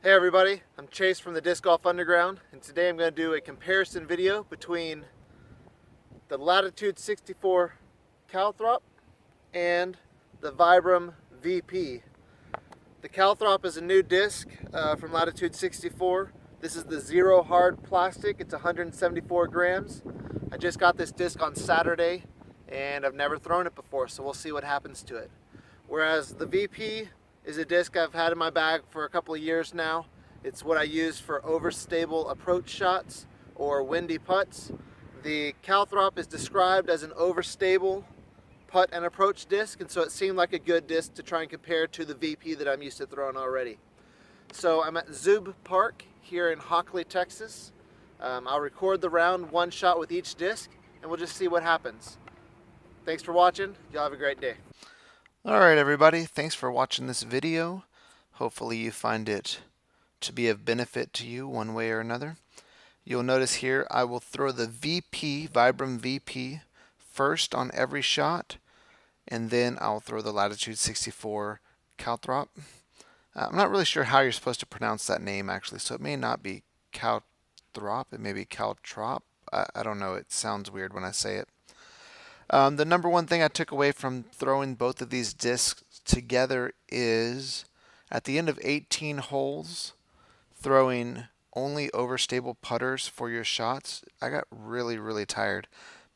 Hey everybody, I'm Chase from the Disc Golf Underground, and today I'm going to do a comparison video between the Latitude 64 Caltrop and the Vibram VP. The Caltrop is a new disc from Latitude 64. This is the zero hard plastic. It's 174 grams. I just got this disc on Saturday and I've never thrown it before, so we'll see what happens to it. Whereas the VP is a disc I've had in my bag for a couple of years now. It's what I use for overstable approach shots or windy putts. The Caltrop is described as an overstable putt and approach disc, and so it seemed like a good disc to try and compare to the VP that I'm used to throwing already. So I'm at Zube Park here in Hockley, Texas. I'll record the round one shot with each disc and we'll just see what happens. Thanks for watching. Y'all have a great day. Alright everybody, thanks for watching this video. Hopefully you find it to be of benefit to you one way or another. You'll notice here I will throw the VP, Vibram VP, first on every shot, and then I'll throw the Latitude 64 Caltrop. I'm not really sure how you're supposed to pronounce that name actually, so it may not be Caltrop, it may be Caltrop. I don't know, it sounds weird when I say it. The number one thing I took away from throwing both of these discs together is at the end of 18 holes, throwing only overstable putters for your shots. I got really tired.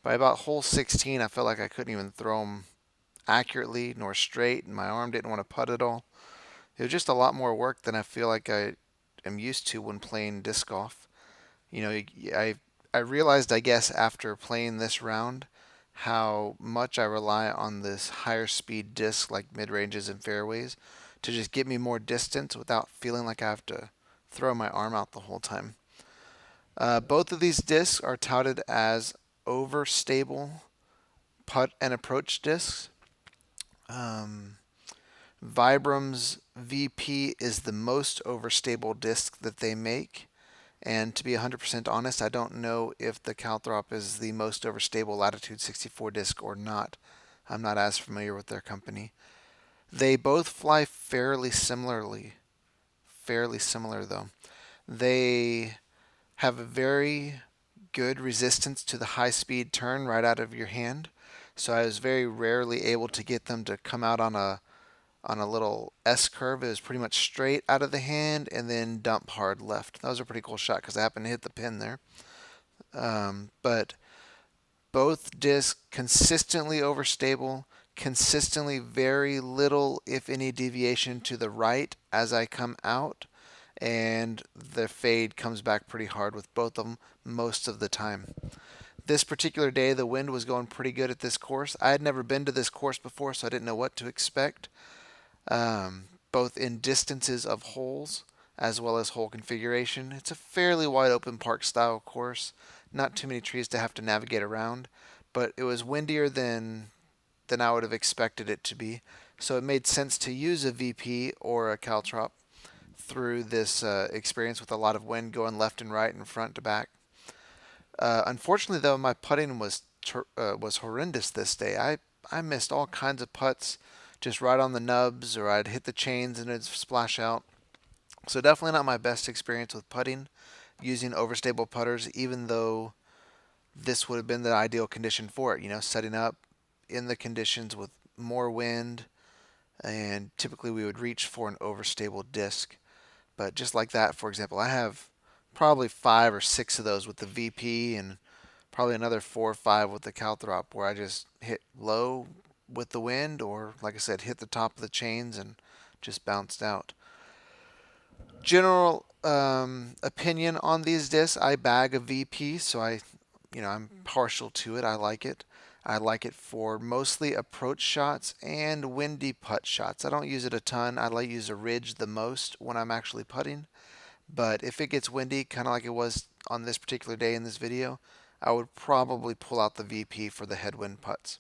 By about hole 16, I felt like I couldn't even throw them accurately nor straight, and my arm didn't want to putt at all. It was just a lot more work than I feel like I am used to when playing disc golf. You know, I realized, I guess, after playing this round, how much I rely on this higher speed disc like mid-ranges and fairways to just get me more distance without feeling like I have to throw my arm out the whole time. Both of these discs are touted as overstable putt and approach discs. Vibram's VP is the most overstable disc that they make. And to be 100% honest, I don't know if the Caltrop is the most overstable Latitude 64 disc or not. I'm not as familiar with their company. They both fly fairly similar though. They have a very good resistance to the high speed turn right out of your hand. So I was very rarely able to get them to come out on a little S curve. It was pretty much straight out of the hand and then dump hard left. That was a pretty cool shot because I happened to hit the pin there. But both discs consistently overstable, consistently very little, if any, deviation to the right as I come out, and the fade comes back pretty hard with both of them most of the time. This particular day, the wind was going pretty good at this course. I had never been to this course before, so I didn't know what to expect. Both in distances of holes as well as hole configuration. It's a fairly wide open park style course, not too many trees to have to navigate around, but it was windier than I would have expected it to be, so it made sense to use a VP or a Caltrop through this experience with a lot of wind going left and right and front to back. Unfortunately though, my putting was horrendous this day. I missed all kinds of putts just right on the nubs, or I'd hit the chains and it'd splash out. So definitely not my best experience with putting using overstable putters, even though this would have been the ideal condition for it. You know, setting up in the conditions with more wind, and typically we would reach for an overstable disc. But just like that, for example, I have probably 5 or 6 of those with the VP and probably another 4 or 5 with the Caltrop, where I just hit low with the wind, or like I said, hit the top of the chains and just bounced out. General opinion on these discs: I bag a VP, so I'm partial to it. I like it. I like it for mostly approach shots and windy putt shots. I don't use it a ton. I like to use a ridge the most when I'm actually putting. But if it gets windy, kind of like it was on this particular day in this video, I would probably pull out the VP for the headwind putts.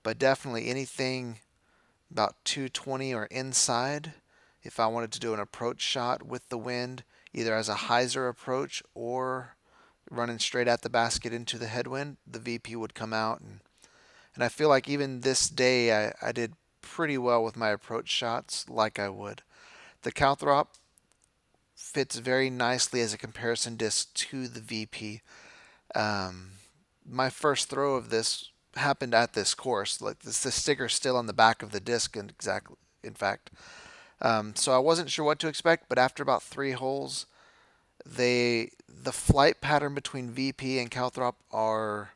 But definitely anything about 220 or inside, if I wanted to do an approach shot with the wind, either as a hyzer approach or running straight at the basket into the headwind, the VP would come out. And I feel like even this day I did pretty well with my approach shots like I would. The Calthrop fits very nicely as a comparison disc to the VP. My first throw of this happened at this course. Like the sticker's still on the back of the disc, and in fact. So I wasn't sure what to expect, but after about 3 holes, the flight pattern between VP and Caltrop are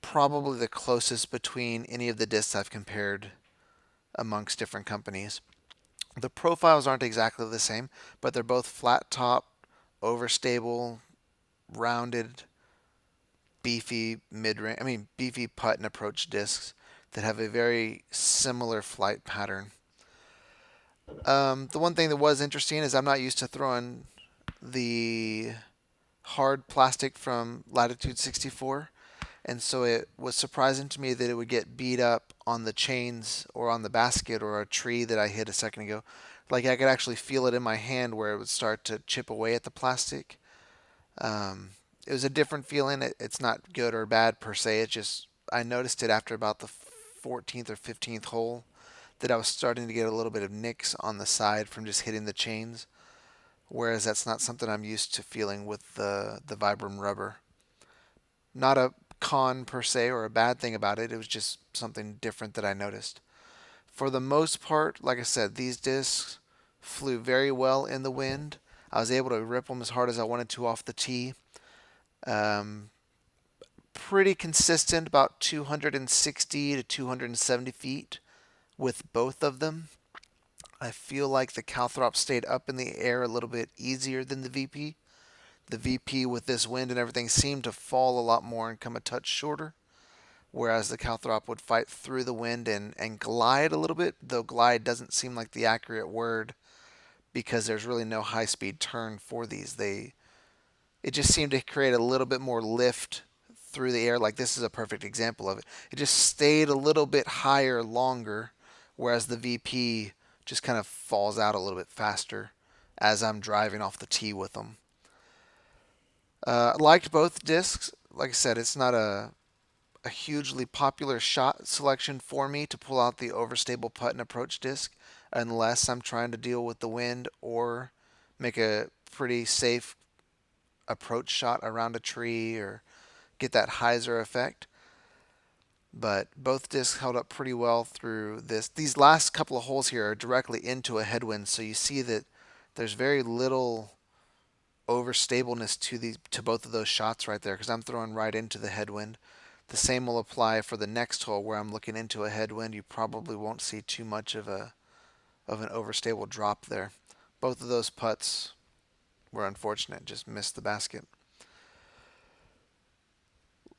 probably the closest between any of the discs I've compared amongst different companies. The profiles aren't exactly the same, but they're both flat top, overstable, rounded, beefy beefy putt and approach discs that have a very similar flight pattern. The one thing that was interesting is I'm not used to throwing the hard plastic from Latitude 64, and so it was surprising to me that it would get beat up on the chains or on the basket or a tree that I hit a second ago. Like I could actually feel it in my hand where it would start to chip away at the plastic. It was a different feeling. It's not good or bad per se. It's just I noticed it after about the 14th or 15th hole that I was starting to get a little bit of nicks on the side from just hitting the chains, whereas that's not something I'm used to feeling with the Vibram rubber. Not a con per se or a bad thing about it. It was just something different that I noticed. For the most part, like I said, these discs flew very well in the wind. I was able to rip them as hard as I wanted to off the tee. Pretty consistent, about 260 to 270 feet with both of them. I feel like the Calthrop stayed up in the air a little bit easier than the VP. The VP with this wind and everything seemed to fall a lot more and come a touch shorter, whereas the Calthrop would fight through the wind and glide a little bit, though glide doesn't seem like the accurate word because there's really no high-speed turn for these. It just seemed to create a little bit more lift through the air. Like this is a perfect example of it. It just stayed a little bit higher longer, whereas the VP just kind of falls out a little bit faster as I'm driving off the tee with them. I liked both discs. Like I said, it's not a hugely popular shot selection for me to pull out the overstable putt and approach disc unless I'm trying to deal with the wind or make a pretty safe approach shot around a tree or get that hyzer effect. But both discs held up pretty well through this. These last couple of holes here are directly into a headwind, so you see that there's very little overstableness to both of those shots right there because I'm throwing right into the headwind. The same will apply for the next hole where I'm looking into a headwind. You probably won't see too much of an overstable drop there. Both of those putts were unfortunate, just missed the basket.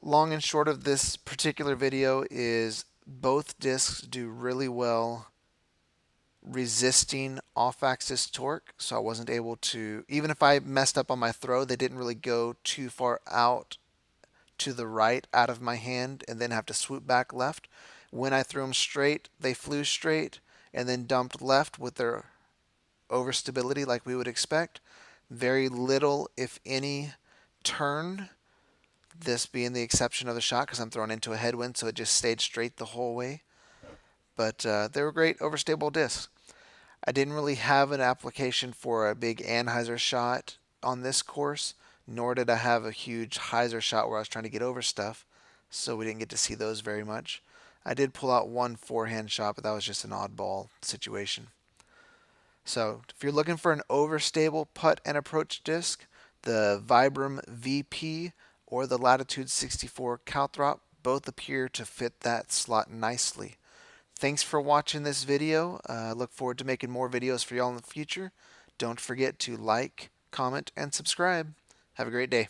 Long and short of this particular video is both discs do really well resisting off-axis torque, so I wasn't able to, even if I messed up on my throw, they didn't really go too far out to the right out of my hand and then have to swoop back left. When I threw them straight, they flew straight and then dumped left with their overstability like we would expect. Very little, if any, turn. This being the exception of the shot because I'm throwing into a headwind, so it just stayed straight the whole way. But they were great overstable discs. I didn't really have an application for a big anhyzer shot on this course, nor did I have a huge hyzer shot where I was trying to get over stuff, so we didn't get to see those very much. I did pull out one forehand shot, but that was just an oddball situation. So if you're looking for an overstable putt and approach disc, the Vibram VP or the Latitude 64 Caltrop both appear to fit that slot nicely. Thanks for watching this video. Look forward to making more videos for y'all in the future. Don't forget to like, comment, and subscribe. Have a great day.